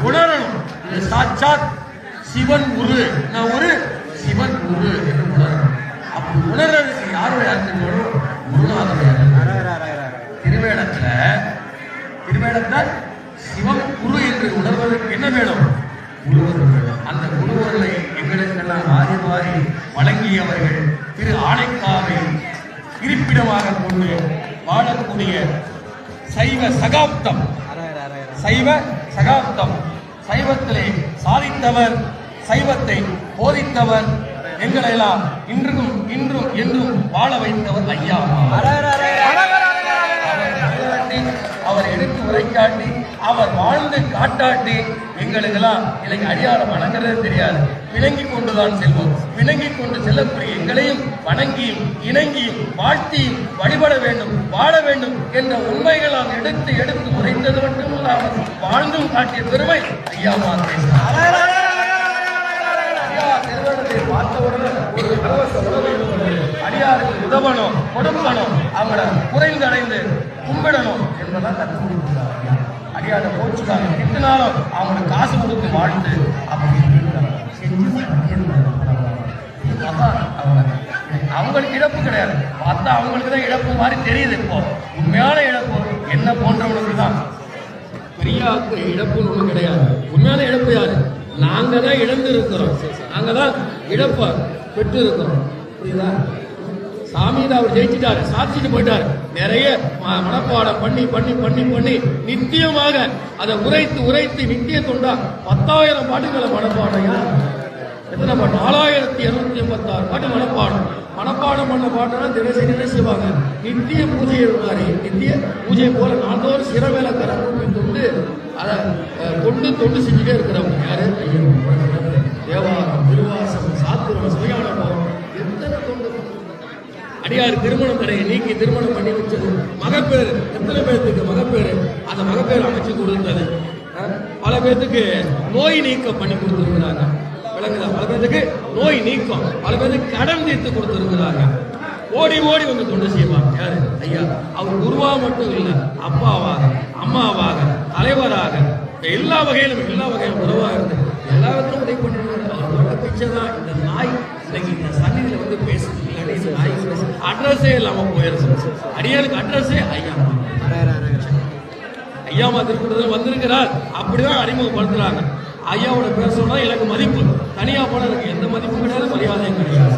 உணரணும். சாட்சாத் சிவன் உரு, நான் ஒரு சிவன் உரு என்று உணரணும். அப்படி உணர்றதுக்கு யாருடைய அர்த்தங்களும் குருநாதனுடைய திருவேடத்துல சிவன் குரு என்று உணர்வதற்கு என்ன வேணும்? குருவர்கள் வேணும். அந்த குருவர்களை எங்களுக்கெல்லாம் மாறி மாறி வழங்கியவர்கள் திரு ஆனைக்காவை இருப்பிடமாக கொண்டு வாழக்கூடிய சைவ சகாப்தம். சைவத்திலே சாதித்தவர், சைவத்தை போதித்தவர், எங்களெல்லாம் இன்றும் என்றும் வாழ வைத்தவர் ஐயா. அவர் எடுத்து உரைக்காட்டி, அவர் வாழ்ந்து காட்டாட்டி எங்களுக்கெல்லாம் எனக்கு அடியாரம் வணங்குறது தெரியாது. விளங்கிக் கொண்டுதான் செல்வோம். விளங்கிக் கொண்டு செல்லக்கூடிய எங்களையும் வணங்கியும் இணங்கியும் வாழ்த்தியும் வழிபட வேண்டும், வாழ வேண்டும் என்ற உண்மைகள் நாம் எடுத்து உரைத்தது மட்டுமல்லாமல் வாழ்ந்தும் காட்டிய பெருமை ஐயா பார்த்தவுடன் ஒரு அடியாருக்கு உதவணும், கொடுக்கணும், அவங்கள குறைந்தடைந்து கும்பிடணும் என்பதான் கற்றுக் கொடுக்கிறார். அடியார போச்சுக்காங்க திட்டினாலும் அவங்களுக்கு காசு கொடுத்து வாழ்ந்து அவங்களுக்கு இழப்பு கிடையாது. பார்த்தா அவங்களுக்கு தான் இழப்பு மாதிரி தெரியுது. இப்போ உண்மையான இழப்பு என்ன போன்றவங்களுக்கு தான். பெரியாருக்கு இழப்புன்னு ஒண்ணு கிடையாது. உண்மையான இழப்பு யாரு? நாங்க தான் இழந்து இருக்கிறோம். நாங்க தான் இழப்ப பெற்று இருக்கிறோம். புரியுதா? சாமி தான் அவர் ஜெயிச்சுட்டாரு, சாதிச்சுட்டு போயிட்டாரு. நிறைய மனப்பாடம் பண்ணி நித்தியமாக அதை உரைத்து நித்திய தொண்டா 10,000 பாட்டுகளை மனப்பாடம். எத்தனை பாட்டு? 4286 பாட்டு மனப்பாடம் பண்ண பாட்டுனா தினசரி செய்வாங்க. நித்திய பூஜை மாதிரி நித்திய பூஜை போல நாள்தோறும் சிறவேல கரப்பை தொண்டு அதை தொண்டு செஞ்சுட்டே இருக்கிறவங்க யாரு? தேவாரம், திருவாசகம், சாத்திரம், சுயானம், எத்தனை தொண்டு. அடியார் திருமணம் தடையை நீக்கி திருமணம் பண்ணி வச்சது. மகப்பேறு எத்தனை பேருக்கு மகப்பேறு, அந்த மகப்பேறு அமைச்சு கொடுத்தது. பல பேருக்கு நோய் நீக்கம் பண்ணி கொடுத்துருக்கிறாங்க. விளங்குதா? பல பேருக்கு நோய் நீக்கம், பல பேருக்கு கடன் தீர்த்து கொடுத்துருக்கிறாங்க. ஓடி வந்து தொண்டு செய்வாங்க. யாரு? ஐயா. அவர் குருவா மட்டும் இல்லை, அப்பாவாக, அம்மாவாக, தலைவராக, எல்லா வகையிலும் உறவாக இருந்து எல்லா விதத்திலும் உதவி பண்ணிருக்காங்க. பிச்சை தான் இந்த நாய் இன்னைக்கு இந்த சன்னிதியில வந்து பேசு. அட்ரஸே இல்லாம போயிருச்சு. அடியாருக்கு அட்ரஸே ஐயாமா திருக்கூடத்தில் வந்திருக்கிறார். அப்படிதான் அறிமுகப்படுத்துறாங்க. ஐயாவோட பேர் சொன்னா எனக்கு மதிப்பு. தனியா போன எனக்கு எந்த மதிப்பும் கிடையாது, மரியாதையும் கிடையாது.